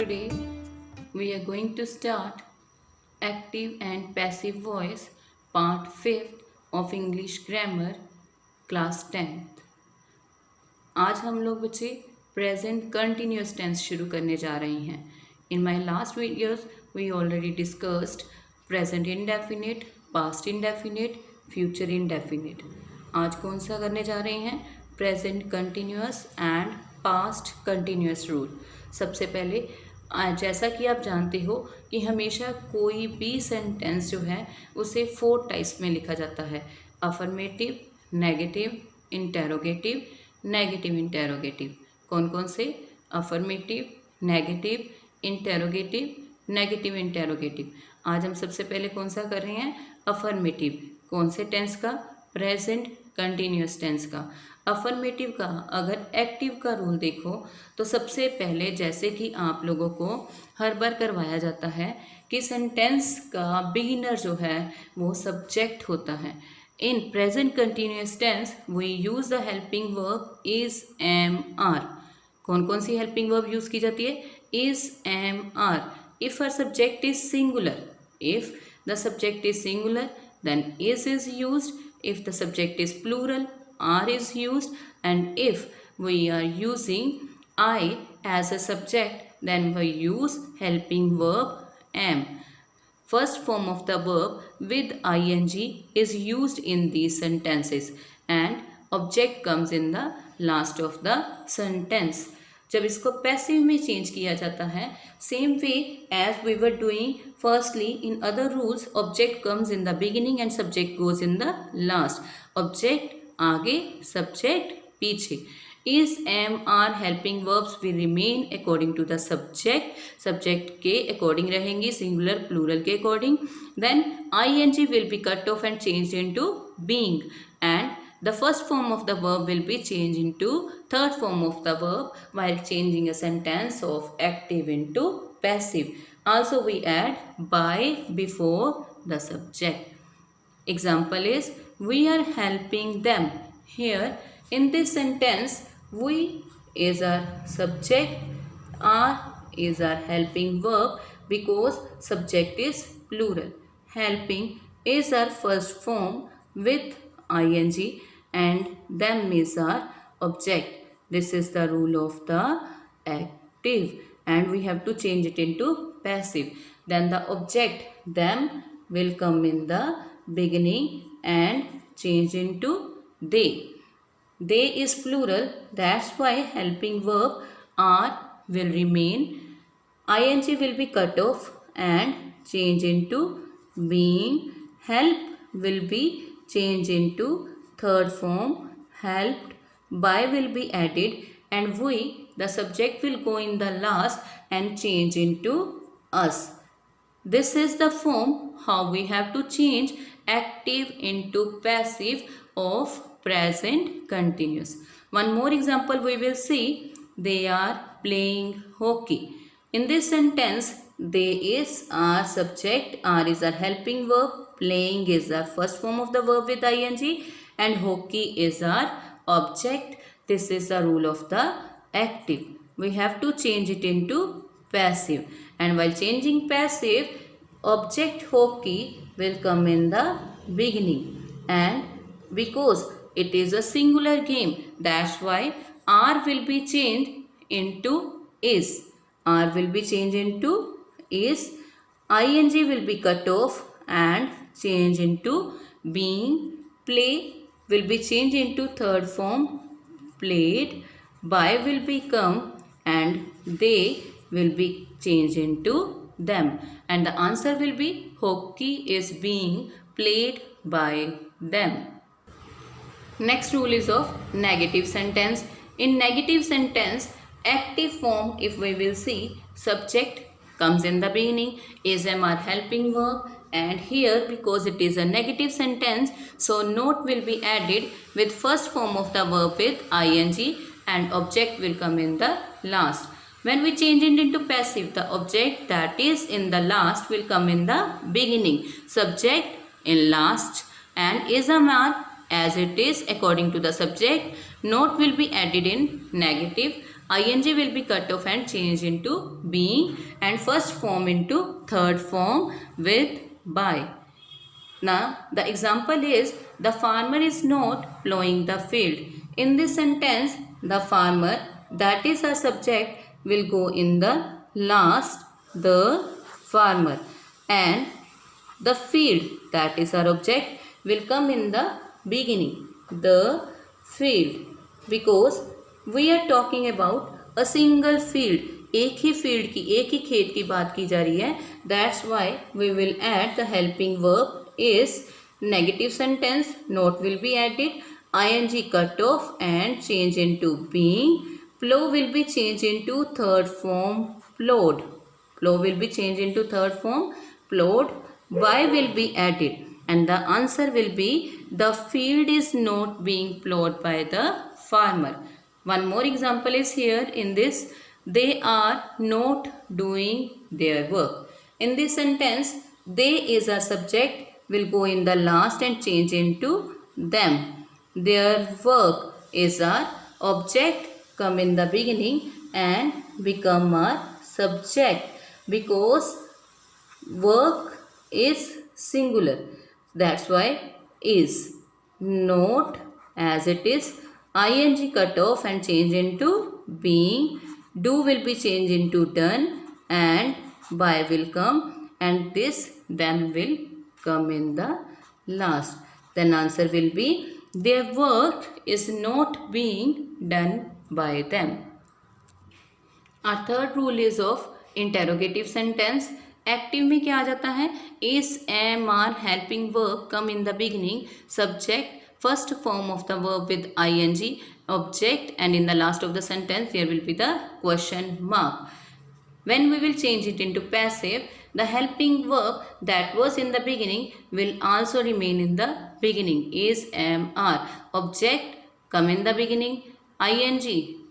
Today we are going to start active and passive voice part 5th of English grammar class 10th. आज हम लोग बच्चे present continuous tense शुरू करने जा रहे हैं. In my last videos we already discussed present indefinite, past indefinite, future indefinite. आज कौन सा करने जा रहे हैं? Present continuous and past continuous rule. सबसे पहले जैसा कि आप जानते हो कि हमेशा कोई भी सेंटेंस जो है उसे 4 टाइप्स में लिखा जाता है. Affirmative, negative, interrogative, negative interrogative. कौन कौन से? Affirmative, negative, interrogative, negative interrogative. आज हम सबसे पहले कौन सा कर रहे हैं? अफर्मेटिव. कौन से टेंस का? प्रेजेंट कंटिन्यूस टेंस का. अफर्मेटिव का अगर एक्टिव का रूल देखो तो सबसे पहले जैसे कि आप लोगों को हर बार करवाया जाता है कि सेंटेंस का बिगिनर जो है वो सब्जेक्ट होता है. In present continuous tense we use the helping verb is, am, are. कौन कौन सी हेल्पिंग वर्ब यूज़ की जाती है? Is, am, are. If are subject is singular, if the subject is singular then is used. If the subject is plural, are is used. And if we are using I as a subject, then we use helping verb am. First form of the verb with ing is used in these sentences and object comes in the last of the sentence. जब इसको passive में change किया जाता है, same way as we were doing firstly in other rules, object comes in the beginning and subject goes in the last. Object आगे, subject पीछे. Is, am, are helping verbs will remain according to the subject. Subject के according रहेंगी, singular plural के according. Then I N G will be cut off and changed into being, and the first form of the verb will be changed into third form of the verb while changing a sentence of active into passive. Also we add by before the subject. Example is we are helping them. Here in this sentence we is our subject, are is our helping verb because subject is plural. Helping is our first form with ing and them is our object. This is the rule of the active and we have to change it into passive. Then the object them will come in the beginning and change into they. They is plural, that's why helping verb are will remain. ing will be cut off and change into being. Help will be changed into third form, helped. By will be added and we, the subject, will go in the last and change into us. This is the form how we have to change active into passive of present continuous. One more example we will see. They are playing hockey. In this sentence, they is our subject, are is our helping verb, playing is our first form of the verb with ing and hockey is our object. This is the rule of the active. We have to change it into passive and while changing passive, object hockey will come in the beginning and because it is a singular game, that's why are will be changed into is. Are will be changed into is. ing will be cut off and change into being. Play will be changed into third form, played. By will become and they will be changed into them. And the answer will be hockey is being played by them. Next rule is of negative sentence. In negative sentence, active form, if we will see, subject comes in the beginning, is, am, are helping verb, and here because it is a negative sentence, so note will be added with first form of the verb with ing and object will come in the last. When we change it into passive, the object that is in the last will come in the beginning, subject in last and is, am, are as it is according to the subject. Note will be added in negative. ing will be cut off and changed into being and first form into third form with by. Now, the example is the farmer is not plowing the field. In this sentence, the farmer, that is a subject, will go in the last, the farmer, and the field, that is our object, will come in the beginning, the field, because we are talking about a single field. एक ही field की, एक ही खेत की बात की जा रही है. That's why we will add the helping verb is negative sentence, not will be added, ing cut off and change into being, plow will be changed into third form plowed, plow will be changed into third form plowed, by will be added, and the answer will be the field is not being plowed by the farmer. One more example is here in this, they are not doing their work. In this sentence, they is a subject, will go in the last and change into them. Their work is our object, come in the beginning and become our subject, because work is singular. That's why is not as it is, ing cut off and change into being, do will be changed into done, and by will come, and this them will come in the last. Then answer will be their work is not being done by them. Our third rule is of interrogative sentence. Active में क्या आ जाता है, is, am, are, helping verb come in the beginning, subject, first form of the verb with ing, object, and in the last of the sentence there will be the question mark. When we will change it into passive, the helping verb that was in the beginning will also remain in the beginning, is, am, are. Object come in the beginning, ing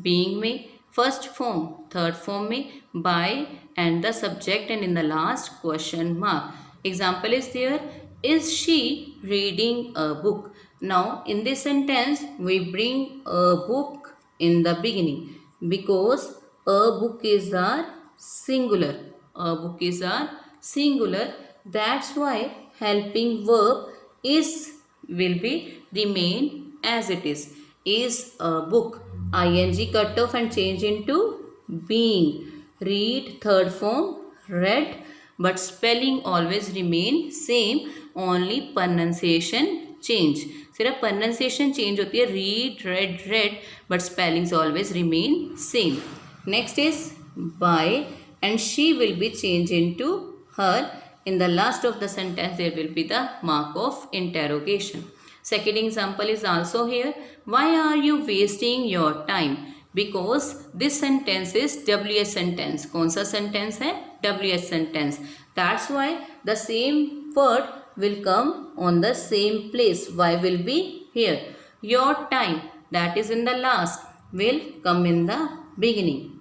being में, first form third form में, by, and the subject, and in the last question mark. Example is there, is she reading a book? Now in this sentence we bring a book in the beginning because a book is our singular, a book is our singular. That's why helping verb is will be remain as it is a book, ing cut off and change into being, read third form read, but spelling always remain same, only pronunciation change. सिर्फ pronunciation change होती है, read, read, read, but spellings always remain same. Next is by, and she will be changed into her. In the last of the sentence there will be the mark of interrogation. Second example is also here. Why are you wasting your time? Because this sentence is WH sentence. कौन सा sentence है? WH sentence. That's why the same word will come on the same place. Why will be here. Your time, that is in the last, will come in the beginning.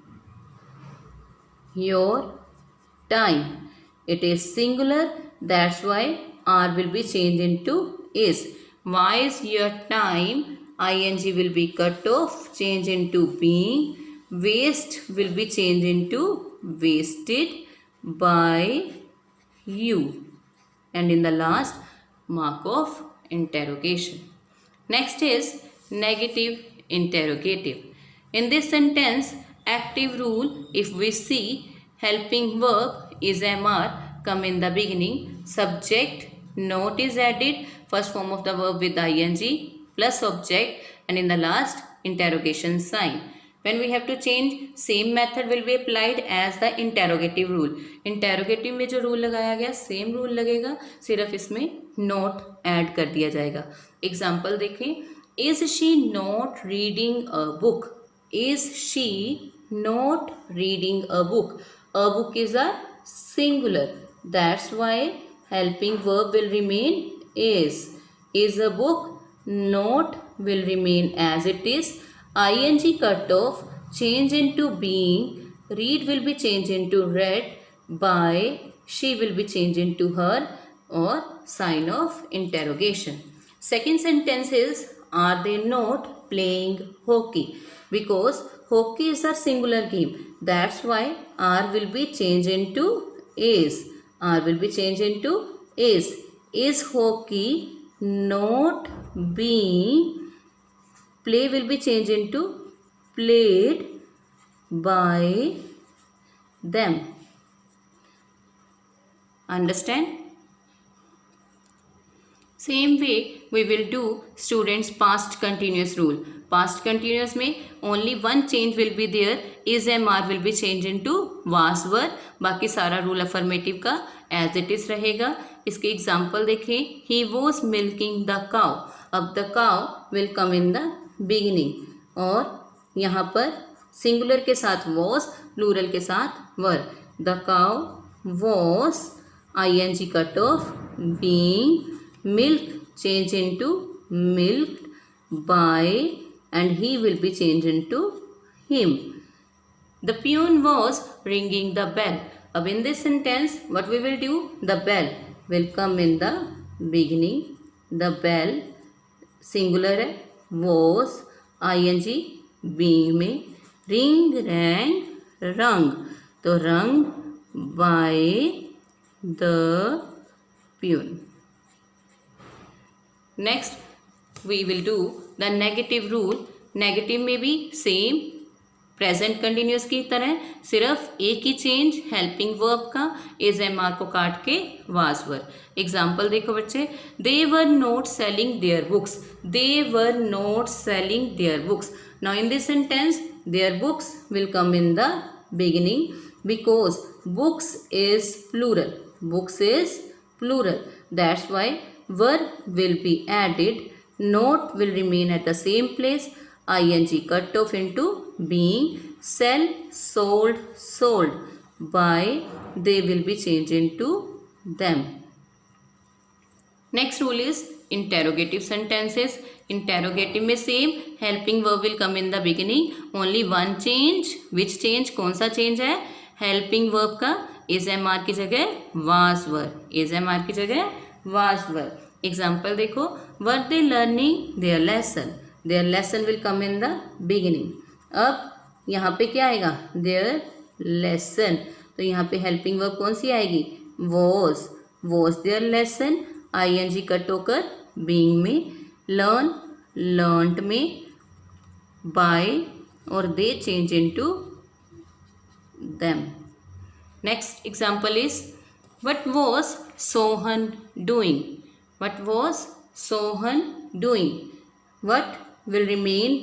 Your time, it is singular. That's why R will be changed into is. Why is your time? ing will be cut off, change into being. Waste will be changed into wasted by you. And in the last, mark of interrogation. Next is negative interrogative. In this sentence, active rule, if we see helping verb is MR come in the beginning, subject not is added, first form of the verb with ing plus object, and in the last interrogation sign. When we have to change, same method will be applied as the interrogative rule. Interrogative में जो rule लगाया गया same rule लगेगा, सिर्फ इसमें not add कर दिया जाएगा. Example देखें, is she not reading a book? Is she not reading a book? A book is a singular. That's why helping verb will remain is. Is a book, not will remain as it is. ing cut off, change into being. Read will be changed into read. By, she will be changed into her, or sign of interrogation. Second sentence is, are they not playing hockey? Because hockey is a singular game. That's why R will be changed into is. R will be changed into is. Is hockey not being, play will be changed into played by them. Understand? Same way we will do students past continuous rule. Past continuous में only one change will be there. is MR will be changed into was were. बाकी सारा rule affirmative का as it is रहेगा. इसके example देखें. he was milking the cow. अब the cow will come in the beginning. और यहाँ पर सिंगुलर के साथ was, प्लूरल के साथ were. the cow was ing cut off, being milk change into milked by, and he will be changed into him. The peon was ringing the bell. अब in this sentence what we will do? The bell will come in the beginning. The bell singular है, was ing being में, ring rang rung, तो rung by the peon. Next we will do the negative rule. Negative में भी same present continuous की तरह, सिर्फ एक ही चेंज हेल्पिंग वर्ब का, इज एम आर को काट के वाज वर. एग्जाम्पल देखो बच्चे. They were not selling their books. They were not selling their books. Now in this sentence their books will come in the beginning because books is plural. Books is plural. That's why verb will be added, not will remain at the same place, ing cut off into being, sell sold sold, buy they will be changed into them. Next rule is interrogative sentences. Interrogative में same helping verb will come in the beginning, only one change. which change? कौन सा change है? helping verb का is mr की जगह was were. is mr की जगह was were. Example देखो. Were they learning their lesson. Their lesson will come in the beginning. अब यहाँ पे क्या आएगा? Their lesson. तो यहाँ पे हेल्पिंग वर्ब कौन सी आएगी? Was. Was their lesson, ing cut होकर बीइंग में, लर्न लर्नड में, बाय और they change into them. Next example is what was Sohan doing. What was Sohan doing? What will remain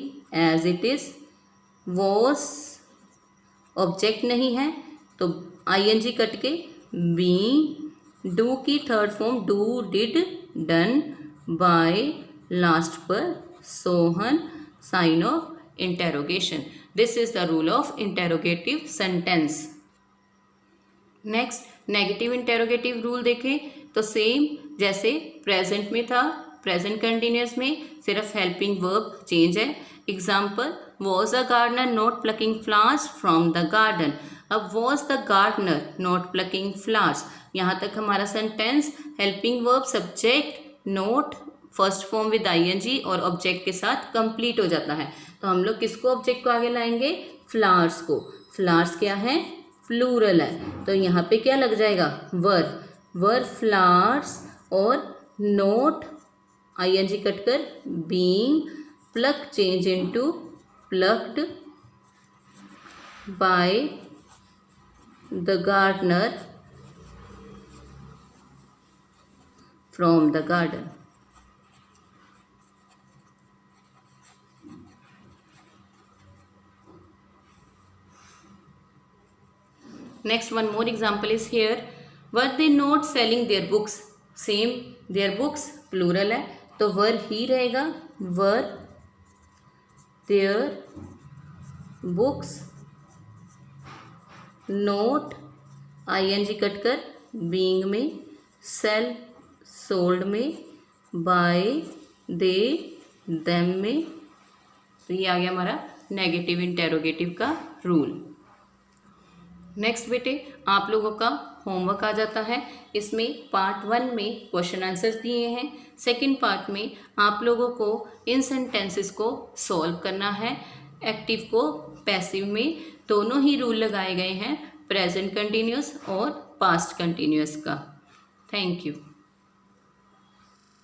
as it is. Was object नहीं है तो ing cut के being, do की third form do, did, done, by, last पर Sohan, sign of interrogation. This is the rule of interrogative sentence. Next negative interrogative rule देखें तो same जैसे present में था, प्रेजेंट कंटिन्यूस में सिर्फ हेल्पिंग वर्ब चेंज है. Example. Was the gardener not plucking flowers from the garden. अब was the gardener not plucking flowers. यहाँ तक हमारा sentence helping verb subject not first form with ing और ऑब्जेक्ट के साथ कंप्लीट हो जाता है. तो हम लोग किसको ऑब्जेक्ट को आगे लाएंगे? फ्लावर्स को. फ्लावर्स क्या है? प्लूरल है. तो यहाँ पे क्या लग जाएगा? वर. वर फ्लावर्स और नोट ing कटकर being, pluck change into plucked, by the gardener from the garden. Next one more example is here. Were they not selling their books? Same, their books plural है तो were ही रहेगा. were their books not ing cut कर being में, sell sold में, buy they them में. तो ये आ गया हमारा नेगेटिव इंटेरोगेटिव का रूल. नेक्स्ट बेटे आप लोगों का होमवर्क आ जाता है. इसमें पार्ट 1 में क्वेश्चन आंसर्स दिए हैं. सेकंड पार्ट में आप लोगों को इन सेंटेंसेस को सॉल्व करना है एक्टिव को पैसिव में दोनों ही रूल लगाए गए हैं, प्रेजेंट कंटिन्यूस और पास्ट कंटिन्यूस का। Thank you.